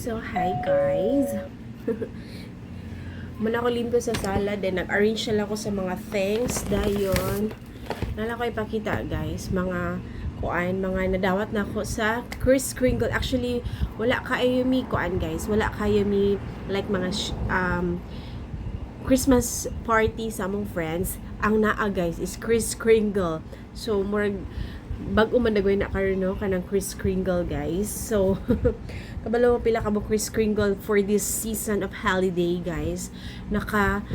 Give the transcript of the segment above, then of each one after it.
So, hi guys. Muna ko limpyo sa salad, then nag-arrange na lang ako sa mga things. Dayon, nala ko ipakita guys, mga mga nadawat na ako sa Kris Kringle. Actually, wala kayo mi guys. Wala kayo mi like mga Christmas party sa among friends. Ang naa guys is Kris Kringle. So, murag bag-o man dagoy na karon no kanang Kris Kringle guys. So kabalo pila ka mo Kris Kringle for this season of holiday guys. Nakalima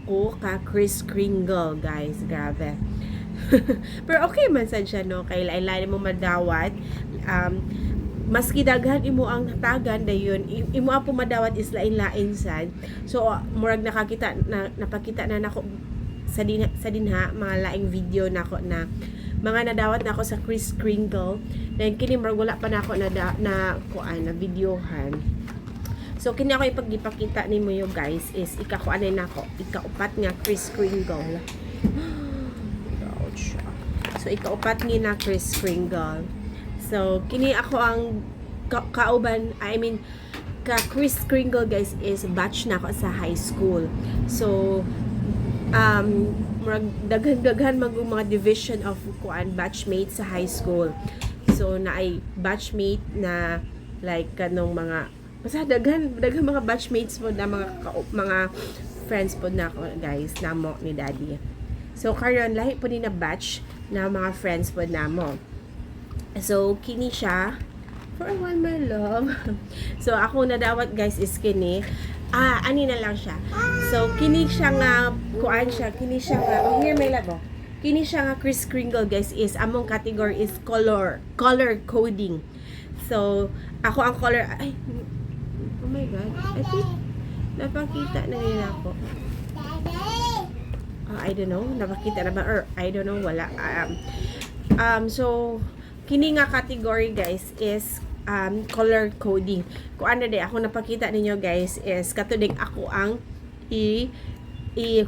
ko ka Kris Kringle guys. Grabe. Pero okay man sad siya no kay lain-lain mo madawat. Maski daghan imo ang tagan dayon imo apo madawat is lain-lain sad. So murag napakita na nako sa dinha mga laing video nako na mga nadawat nako sa Kris Kringle. Then kini murag wala pa nako na videohan. So kini ako ipagipakita nimo yo guys is ikakuanay nako ikaupat nga Kris Kringle. Ouch. So ikaupat ni na Kris Kringle. So kini ako ang kauban, ka Kris Kringle guys is batch na ako sa high school. So daghan mga division of batchmates sa high school. So naay batchmate na like kanong mga basta daghan mga batchmates po na mga friends po na ako guys namo ni daddy. So karon lahi po ni na batch na mga friends po namo. So kini siya for a while my love. So ako nadawat guys is kini ani na lang siya. So kini siya nga kini siya nga here may labo. Kini siya nga Kris Kringle guys is among category is color coding. So ako ang color oh my god. I think napakita na nila ako. I don't know, napakita na ba or I don't know, wala. So kini nga category guys is color coding. Kung ano de ako napakita ninyo guys is katuding ako ang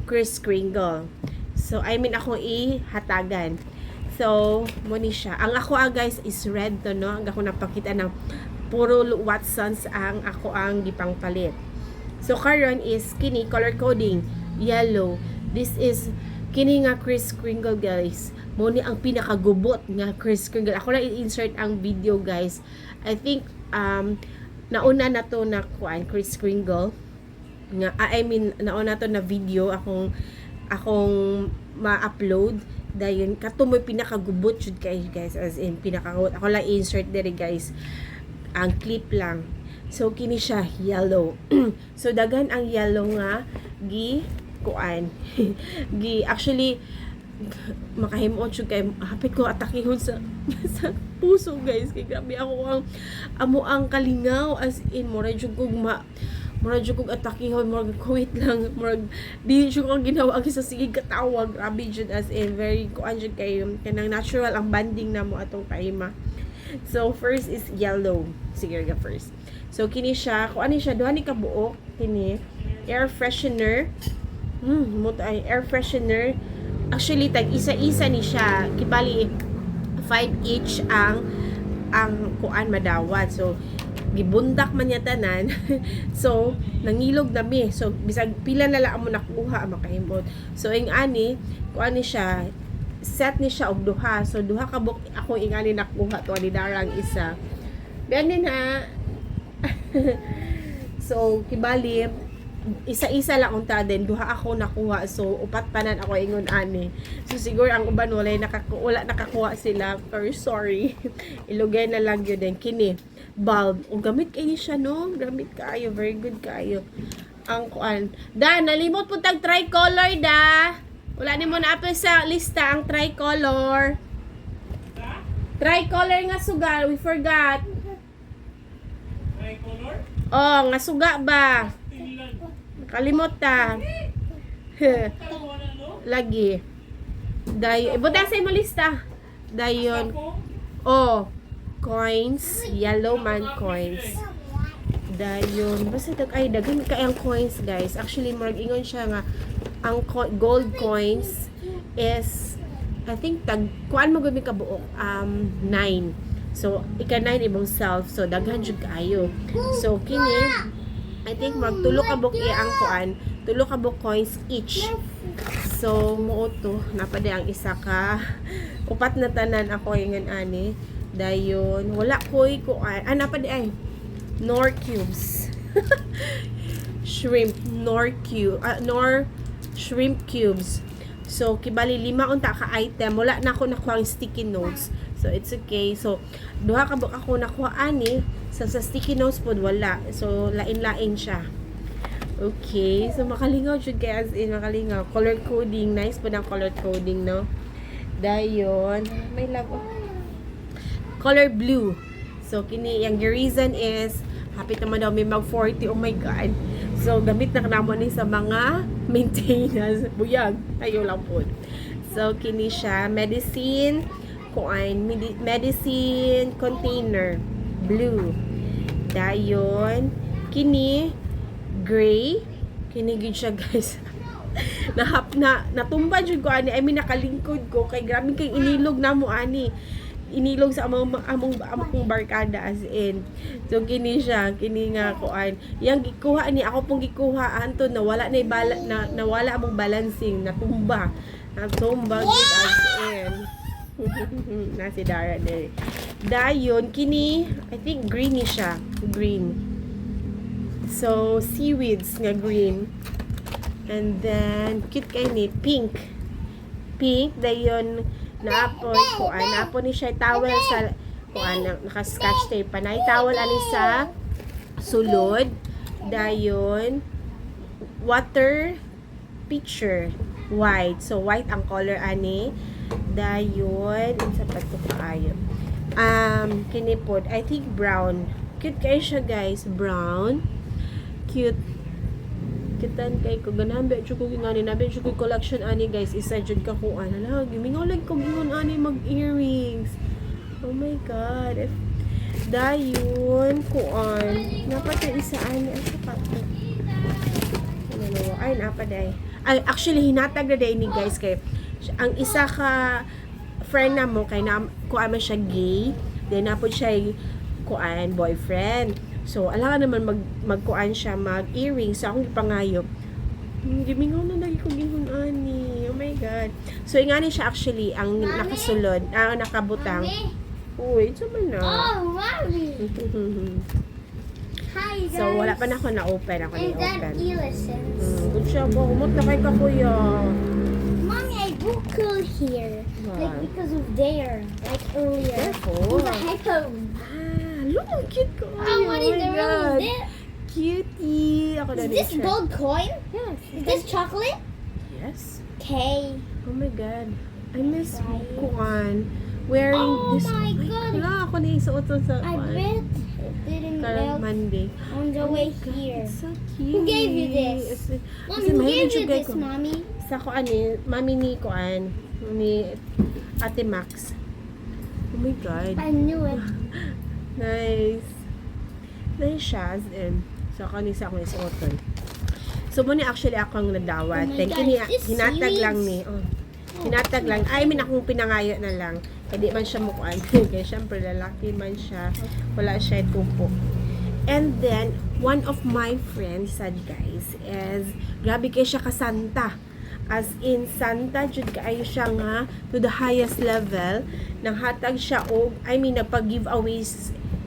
Kris Kringle. So ako hatagan. So mo ni siya. Ang ako guys is red to no. Ang ako napakita ng puro Watsons ang ako ang gipang palit. So karon is kini color coding yellow. This is kini nga Kris Kringle guys. Mo ni ang pinakagubot nga Kris Kringle. Ako na i-insert ang video guys. I think nauna na to na Kris Kringle nga nauna to na video akong ma-upload dayon kato mo pinakagubot jud kay guys as in pinakagubot. Ako lang i-insert diri guys ang clip lang. So kini siya yellow. So dagan ang yellow nga actually makahimuot siya kay hapit ko atakihon sa puso guys kay grabe ako ang kalingaw as in mura jud kog atakihon mura kuwit lang mura di jud ko ginawa sa sige katawag grabe jud as in very jud kay kanang natural ang banding namo atong paima. So first is yellow sige ga first. So kini siya kuan siya duha ni ka buok kini air freshener air freshener. Actually tag isa-isa ni siya kibali 5 each ang kuan madawat. So gibundak man niya tanan. So nangilog na mi. So bisag pila na lang mo nakuha makahimot. So ing ani kuan ni siya set ni siya og duha. So duha ka buk ako ing ani nakuha to ani darang isa. Ganin ha. So kibali isa-isa lang unta din duha ako nakuha. So upat panan ako ingon ani. So siguro ang uban wala nakakuha sila. Very sorry. Ilugay na lang yun din kini bulb. O gamit kayo siya no. Gamit kayo. Very good kayo. Ang kuan. Da nalimot po tag tricolor da. Wala ni mo na ato sa lista ang tricolor. Tricolor nga suga. We forgot. Tricolor? Oh, nga suga ba? Kalimot ta. Lagi. Dayon. Ibutan sa imo lista. Dayon. Oh. Coins. Yellow man coins. Dayon. Basta dagan kayang coins guys. Actually, murag ingon siya nga ang gold coins is I think kuan mo gumi ka buok 9. So ika-9 imong self, so daghan jud kaayo. So kini I think mag tulo ka book ang kuan, tulo ka book coins each. So mo to napade ang isa ka upat na tanan ako ingon ani dayon wala koy kuan napade ay nor cubes. Shrimp nor shrimp cubes. So kibali 5 unta ka item, wala na ako nakuha ang sticky notes. So it's okay. So duha ka book ako nakuha ani sa sticky notes pod wala. So lain-lain siya. Okay, so makalingaw jud kay as in makalingaw. Color coding, nice po ng color coding, no? Dayon, may labo. Color blue. So kini yung reason is hapit naman daw may mag 40. Oh my god. So gamit na kanamo ni sa mga maintenance buyag. Ayo lang po. So kini siya medicine medicine container blue. Dayon kini gray. Kini gid siya guys. Natumba jud ko ani. I mean nakalingkod ko kay grabe kay inilog namo ani. Inilog sa among barkada as in. So kini siya, kini nga kuan. Yang gikuha ni ako pong gikuha anto nawala na nawala among balancing, natumba. Natumba gid as in. Na si Dara dere. Dayon kini, I think green ni siya, green. So seaweeds nga green. And then cute kay ni pink. Pink dayon naapon kuan, naapon ni siya towel sa kuan naka-scotch tape pa na towel ani sa sulod. Dayon water pitcher white. So white ang color ani. Dayon unsa pa to kaayo. Kini pod I think brown. Cute kay siya guys, brown. Cute. Kitan kay ko ganahan ba jud ko ngani nabi jud ko collection ani guys, isa jud ka ko ana gimingaw lang ko gingon ani mag earrings. Oh my god. Dayon kuan napatay isa ani ang sapat. Ano ay napaday. Ay actually hinatag na day ni guys kay ang isa ka friend na mo kay na kuan man siya gay, then napod siya kuan boyfriend. So alangan naman magkuan siya mag-earrings. So akong gipangayop. Gimingaw na lagi ko gingon ani. Oh my god. So ingani siya actually ang nakasulod, ang nakabutang. Uy, ito man na. Oh, mommy. Hi guys. So wala pa na ako na-open. Ako And that na-open. innocence. Good siya po. Umot na kay ka kuya. Mommy, I broke cool here. Wow. Like because of there. Like earlier. Careful. The hypo. Look, ang cute ko. Oh, what is the room? Cutie. Ako na Is this nature. gold coin? Yes. Is this chocolate? Yes. Okay. Oh my god. I miss kuan. Wearing Oh this. my God. Wala ako na isuot sa I bet it didn't Karang melt Monday. on the way here. It's so cute. Who gave you this? Mommy, who gave you this, mommy? Sa ko ani, mami ni kuan ni Ate Max. Oh my god. I knew it. Nice. Nice siya. And so ako ni sa akong isuoton. So mo ni actually ako ang nadawat. Oh my Then God, kini is this hinatag seaweeds? lang ni. Oh. Hinatag lang. I mean akong pinangayo na lang. Kaya di man siya mukuan. Kaya syempre lalaki man siya. Wala siya tupo. And then one of my friends said guys is grabe kay siya ka Santa. As in Santa jud kaayo siya nga to the highest level. Nang hatag siya og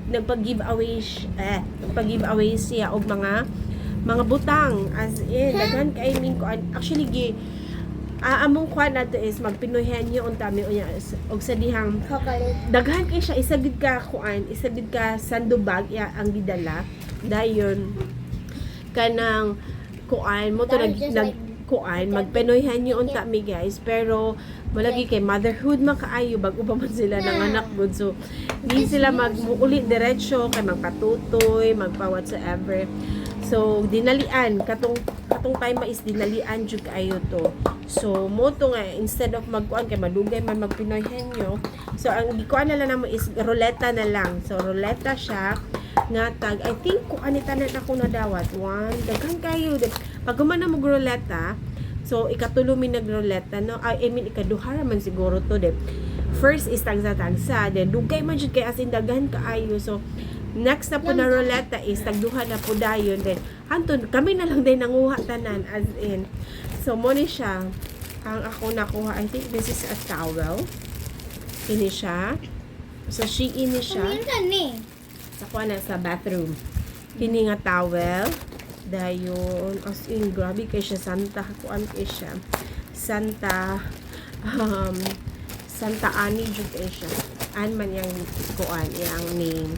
nagpag-giveaways siya og mga butang as in daghan kay ko actually among kuan nato is magpinoyhan niyo unta mi unya og sa dihang Chocolate. daghan kay siya isagid ka sandubag ya ang gidala dayon kanang kuan mo to That is just like kuan magpinoyhan niyo unta mi guys pero malagi kay motherhood makaayo bag uba man sila ng anak good so di sila magmuuli diretso kay magpatutoy magpa whatsoever so dinalian katong time is dinalian jud kaayo to so mo to nga instead of magkuan kay madugay man magpinoyhan niyo so ang gikuan na lang namo is ruleta na lang so ruleta siya nga tag I think kuan ni tanan ako nadawat one daghan kayo pag na mo ruleta so ikatulo mi nagruleta no I mean ikaduha man siguro to de first is tagsa-tagsa, then dugay man jud kay as in daghan kaayo. So next na po na ruleta is tagduha na po dayon, then hantud kami na lang din nanguha tanan as in. So mo ni siya ang ako nakuha. I think this is a towel. Ini siya. So Shein ni siya. Sa kuha na sa bathroom. Kini nga towel. Dayon as in grabe kay siya Santa kuan kay siya. Santa Santa Ani jud kay siya. An man yang kuan yang name.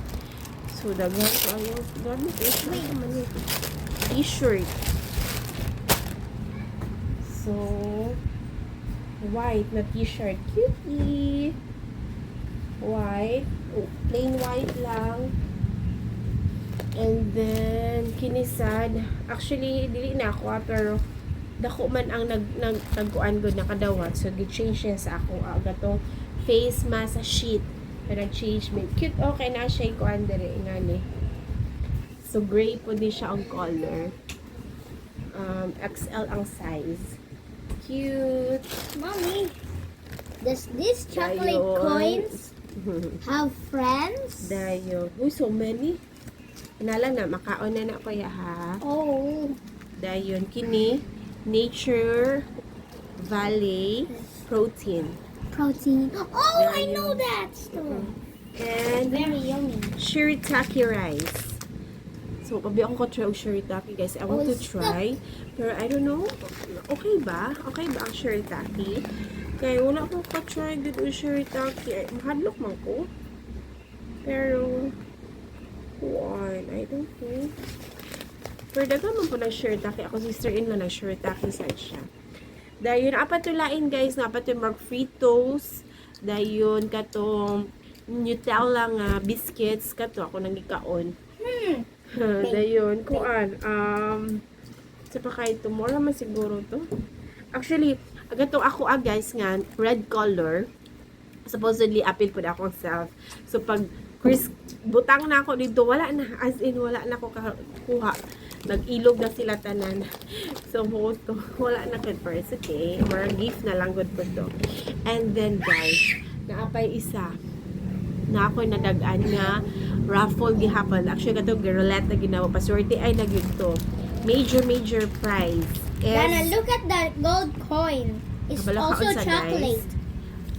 So daghan ko ayo grabe kay siya man yung t-shirt. So white na t-shirt, cutie. White, plain white lang. And then kinisad, actually dili na ako pero dako man ang nagkuan gud nakadawat, so gi-change siya sa ako agatong face mask sheet. Pero nag-change me. Cute, okay na siya kuan dire ngani. So gray po din siya ang color. XL ang size. Cute. Mommy, does this chocolate Dayon. coins have friends? Dayo. Uy, so many. Inala na, makaon na na kuya ha. Oh. Dayon, kini, Nature Valley Protein. Protein. Oh, I Dayon. know that store. And Very yummy. shirataki rice. So, kabi ako ko-try ang shirataki, guys. I want to try. Pero, I don't know. Okay ba? Okay ba ang shirataki? Kaya, wala akong ka-try dito ang shirataki. Mahadlok man ko. Pero, I don't know. Pero, daga man po ng shirataki. Ako, sister-in-law ng shirataki sa siya. Dahil, napatulain, guys. Napatulang Fritos. Dahil, katong Nutella nga biscuits. Kato, ako nang ikaon. Dayon, kuan, sa pa kayo tomorrow man siguro to. Actually, agato ako guys nga, red color. Supposedly, appeal po na akong self. So, pag butang na ako dito, wala na. As in, wala na ako kuha. Nag-ilog na sila tanan. So, photo, wala na good first. Okay, or gift na lang good po to. And then, guys, naapay isa na ako nadagaan nga raffle gihapon. Actually, kato girlette na ginawa. Paswerte ay nagyud to. Major prize. Dana, look at that gold coin. It's Kabalo also kaon sa, chocolate. guys.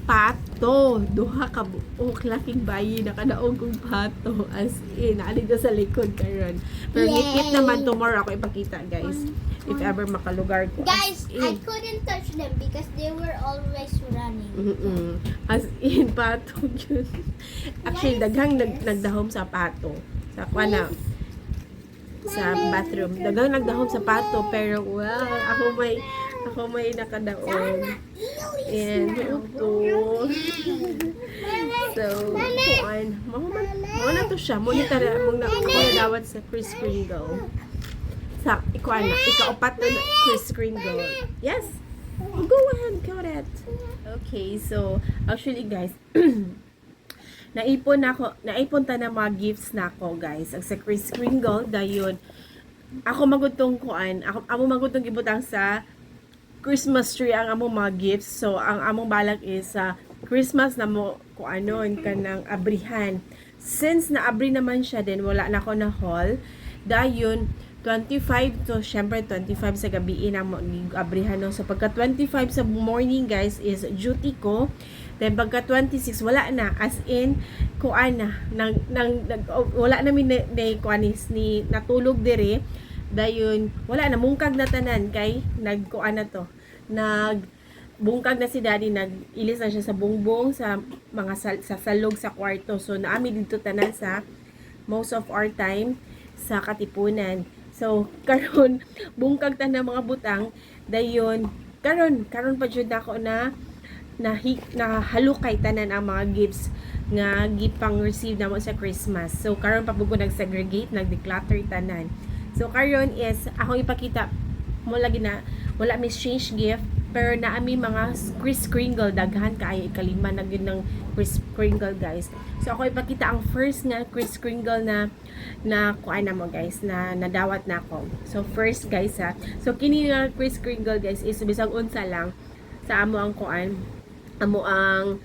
Pato. Duha ka buok. Laking bayi. Nakadaog kong pato. As in. Naalig na sa likod karon. Pero Yay! ngit naman tomorrow ako ipakita, guys. If ever makalugar ko. Guys, I in. couldn't touch them because they were always running. As in, pato yun. Actually, daghang nagdahom sa pato. Sa kwana. Sa bathroom. Daghang nagdahom sa pato. Pero, wow, ako may nakadaon. And, ito. So, kuan. Mo na to siya. Mo na dawat sa Kris Kringle. Sa, ikuan na. Ikaupat na Kris Kringle. Yes. Go ahead, go ahead. Okay, so, actually guys, naipon ta na mga gifts na ako, guys. Ang sa Kris Kringle, dayon, ako magutong kuan, amo magutong gibutang sa Christmas tree ang among mga gifts. So, ang among balak is sa Christmas na mo kuanon kanang abrihan. Since naabri naman siya din, wala na ako na haul. Dayon, 25 to, syempre 25 sa gabi na mo abrihan no. So pagka 25 sa morning, guys, is duty ko. Then pagka 26 wala na, as in kuan na wala na mi ni natulog dire. Dayon wala na, mungkag na tanan kay nagkuan na to. Bungkag na si daddy, nag-ilis na siya sa bungbong sa mga sa salog sa kwarto. So naami dito tanan sa most of our time sa Katipunan. So, karon bungkag ta na mga butang, dayon karon pa jud ako na halukay tanan ang mga gifts nga gipang receive namo sa Christmas. So, karon pa bugo nag-segregate, nag-declutter tanan. So, karon is akong ipakita mo lagi na wala mi exchange gift, pero naami mga Kris Kringle, daghan kaayo ikalima na gyud ng Kris Kringle, guys. So ako ipakita ang first nga Kris Kringle na kuan na mo, guys, na nadawat na ako. So first, guys, ha. So kini nga Kris Kringle, guys, is bisag unsa lang sa amo ang kuan, amo ang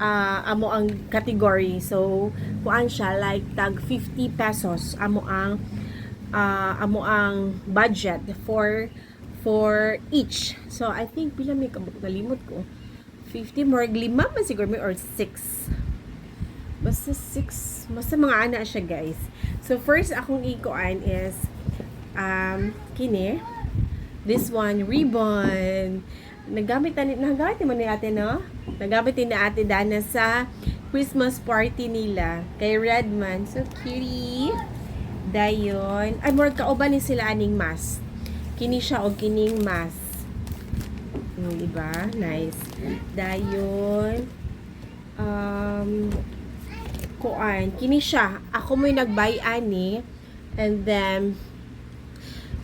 amo ang category. So kuan siya like tag 50 pesos amo ang budget for each. So I think pila may kabuk nalimot ko. 50 more 5 man siguro may or 6. Basta 6, basta mga ana siya guys. So first akong ikuan is kini. This one, ribbon. Nagamit mo ni ate, no? Nagamit din na ate Dana sa Christmas party nila. Kay Redman. So cutie. Dayon. Ay, more kauban ni sila aning mask. Kini siya o kining mask. Diba? Nice. Dayon. Kuan. Kini siya. Ako mo'y nag-buy ani. And then,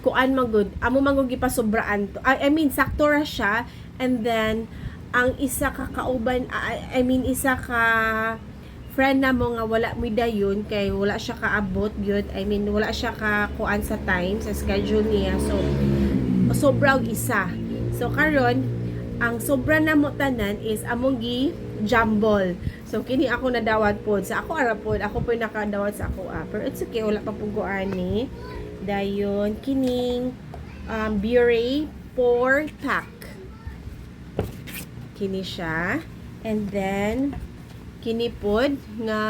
kuan magud amo magud gipasobraan to. I mean sakto ra siya, and then ang isa ka kauban isa ka friend na mo nga wala mi dayon kay wala siya kaabot gyud. I mean wala siya ka kuan sa time sa schedule niya. So sobra og isa. So karon ang sobra na mo tanan is among gi jumble. So kini ako nadawat pod sa ako ara pod. Ako po nakadawat sa ako pero it's okay, wala pa puguan ni. Dayon kining bure 4 pack. Kini siya. And then kini pod nga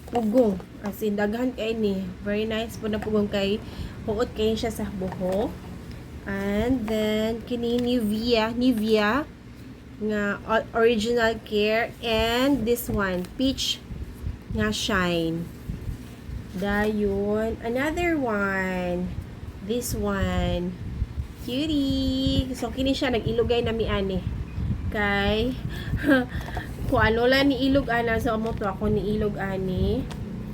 pugong. As in daghan kay ni. Very nice po na pugong kay huot kay siya sa buhok. And then kini Nivea nga original care, and this one peach nga shine. Dayon, another one. This one. Cutie. So, kini siya, nag-ilugay na mi ani. Kay, kung ano lang ni ilog ana, so amo to ako ni ilog ani.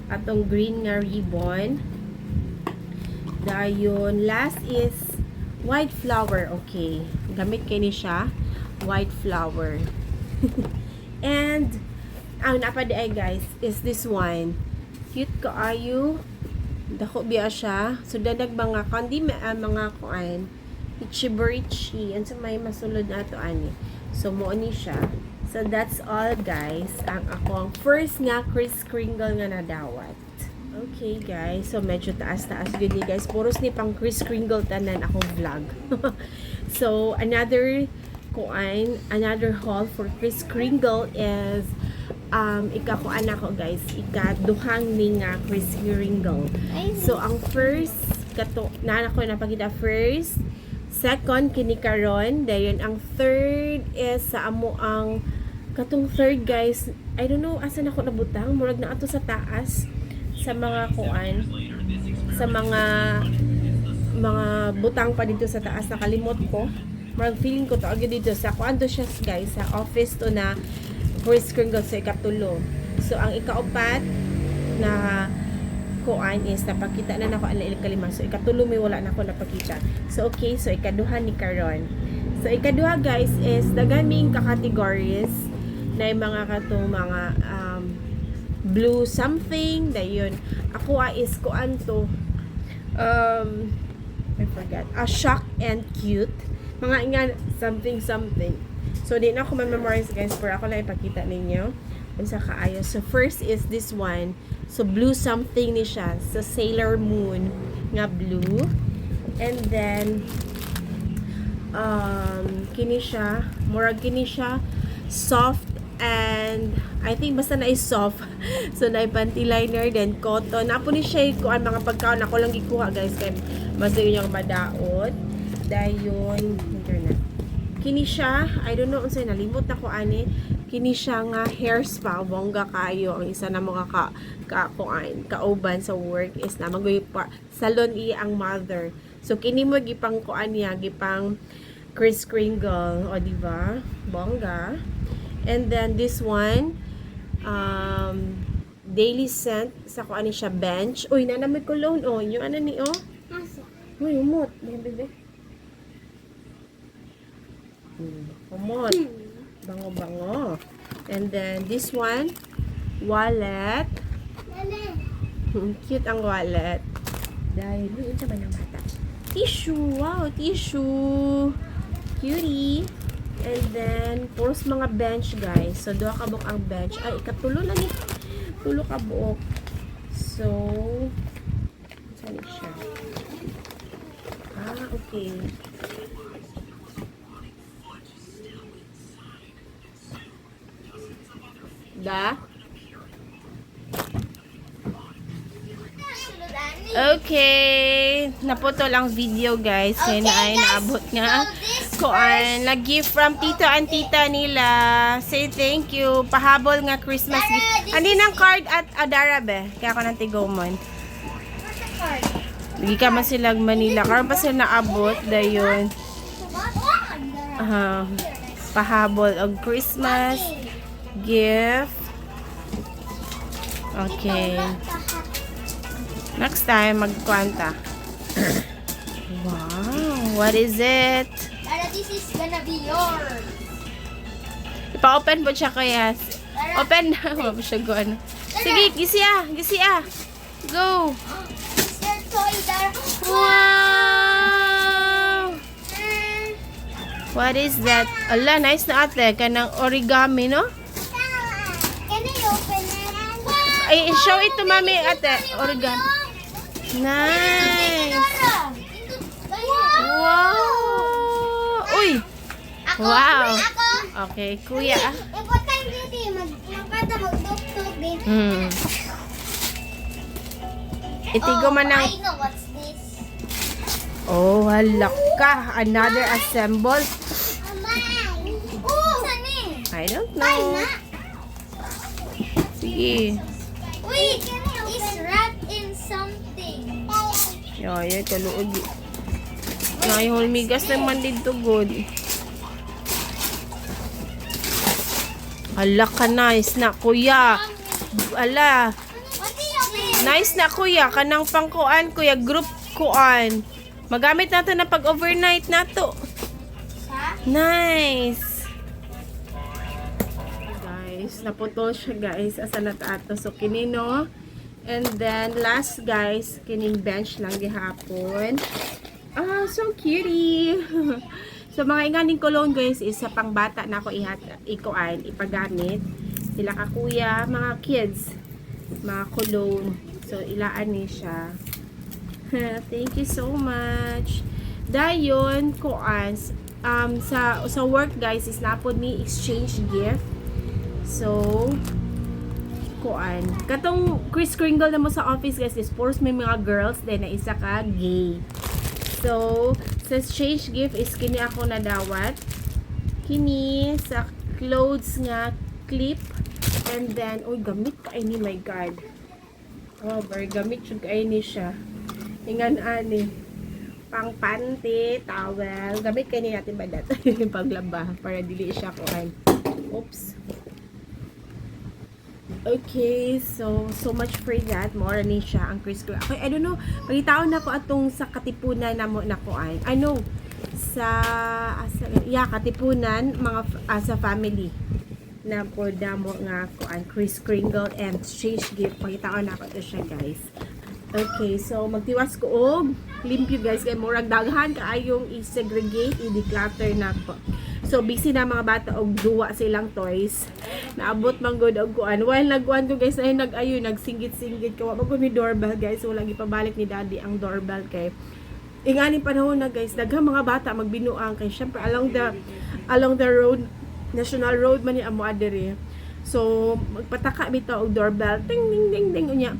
Atong green nga ribbon. Dayon, last is white flower. Okay. Gamit kini siya. White flower. And, ang napadi ay guys, is this one. Cute kaayo. Dako biya siya. So dadag mga kundi mga kuan ichi-berichi and so may masulod na to ani. So mo ni siya. So that's all guys. Ang akong first nga Kris Kringle nga nadawat. Okay guys. So medyo taas-taas gud ni guys. Puros ni pang Kris Kringle tanan akong vlog. So another haul for Kris Kringle is ikakuan ako guys, ikaduhang ni nga Kris Kringle. So ang first kato na ako napakita first, second kini karon, dayon ang third is sa amo ang katong third guys, I don't know asa na ako nabutang, murag na ato sa taas sa mga kuan, sa mga butang pa dito sa taas, nakalimot ko. Murag feeling ko to agad dito sa kuan to siya guys, sa office to na Kris Kringle sa ikatulo. So, ang ikaupat na kuan is napakita na nako ang kalima. So, ikatulo may wala na ako napakita. So, okay. So, ikaduha ni karon. So, ikaduha guys is dagaming ka-categories na yung mga katong mga blue something. Dayon. Ako is kuan to I forgot. Shock and cute. Mga nga something. So, di na ako man-memorize guys, pero ako lang ipakita ninyo. Unsa kaayo. So, first is this one. So, blue something ni siya. So, Sailor Moon nga blue. And then, kini siya. Murag kini siya. Soft and, I think basta na is soft. So, na panty liner, then cotton. Napo ni siya kuan mga pagkaon. Ako lang gikuha guys. Kaya, basta yun yung madaot. Dayon, internet. Kini siya, I don't know unsay nalimot na ko ani. Kini siya nga hair spa, bongga kayo. Ang isa na mga kauban sa work is na magoy salon ang mother. So kini mo gipang kuan niya, gipang Kris Kringle, o di ba? Bongga. And then this one daily scent sa kuan ni siya bench. Uy, na may cologne yung ano ni Uy, umot, bebe. Umot. Bango-bango. And then, this one, wallet. Cute ang wallet. Dahil, yun sa ba ng bata? Tissue. Wow, tissue. Cutie. And then, puros mga bench, guys. So, duha ka buok ang bench. Ay, ikatulo na ni. Tulo ka buok. So, saan siya? Ah, okay. Da? Okay. Naputol ang video, guys. Kaya na ay naabot nga. Kuan, nag-gift from tito and tita nila. Say thank you. Pahabol nga Christmas gift. Andi ng card at Adara, be. Kaya ako nang tigomon. Hindi ka man silang Manila. Karon pa sila naabot. Dayon. Pahabol og Christmas gift. Okay. Next time, magkwanta. Wow. What is it? This is gonna be yours. Ipa-open po siya kaya. Open na. Wala siya go ano. Sige, gisi ah. Gisi ah. Go. It's your toy, Dara. Wow. What is that? Ala, nice na ate. Kanang origami, no? Can I open it? Wow. Ay, show it to mami, ate. Origami. Nice. Wow. Uy. Ako, Wow. Ako. Okay, kuya. Ipot tayo dito. Magpata magdok-dok din. Itigo man ng... I know what's this. Oh, halak ka. Another assemble. Amay. Oh, saan eh? I don't Ay, know. na. Sige. Wait, it's wrapped in something. Ay, kaluod. Ay, hulmigas naman dito good. Halak ka, nice na kuya. Ala. What do you mean? Nice na kuya. Kanang pangkuan kuya. Group kuan. Magamit nato na pag-overnight nato. Sa? Nice. Guys, naputol siya guys. Asa na ato. So, kinino. And then, last guys, kining bench lang gihapon. Ah, so cutie. So, mga inganing cologne guys is sa pangbata na ako ikuan, ipagamit. Sila ka kuya, mga kids. Mga cologne. So, ilaan ni siya. Thank you so much. Dayon, kuan, sa work guys is napod ni exchange gift. So, kuan. Katong Kris Kringle na mo sa office guys is force may mga girls then na isa ka gay. So, sa exchange gift is kini ako nadawat. Kini sa clothes nga clip and then oy gamit ka ini my god. Oh, very gamit jud kay ni siya. Ingan ani pang panty, towel. Gamit kay ni natin badat paglaba para dili siya kuan. Oops. Okay, so much for that. More ni siya ang Kris Kringle. Okay, I don't know. Pagitaon na ko atong sa katipunan na mo nakuan. I know sa katipunan mga sa family na po damo nga kuan Kris Kringle and exchange gift. Pagitaon na ko to siya, guys. Okay, so magtiwas ko og limpyo guys kay murag daghan kaayong i-segregate, i-declutter na po. So busy na mga bata og duwa silang toys. Naabot man gud og kuan. While nagkuan ko guys ay nag-ayo nagsinggit-singgit ko wa ko ni doorbell guys. Wala gipabalik ni daddy ang doorbell kay ingani panahon na guys daghang mga bata magbinuang kay syempre along the road, national road man ni amo adere. So magpataka bitaw og doorbell ting ding ding ding unya.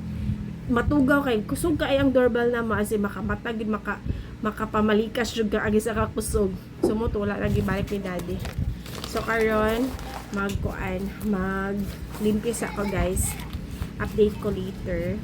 Matugaw kay kusog kay ang doorbell na maasi makamatag gid makapamalikas jud ka agi sa kakusog. So mo to wala lagi balik ni daddy. So karon maglimpis ako guys. Update ko later.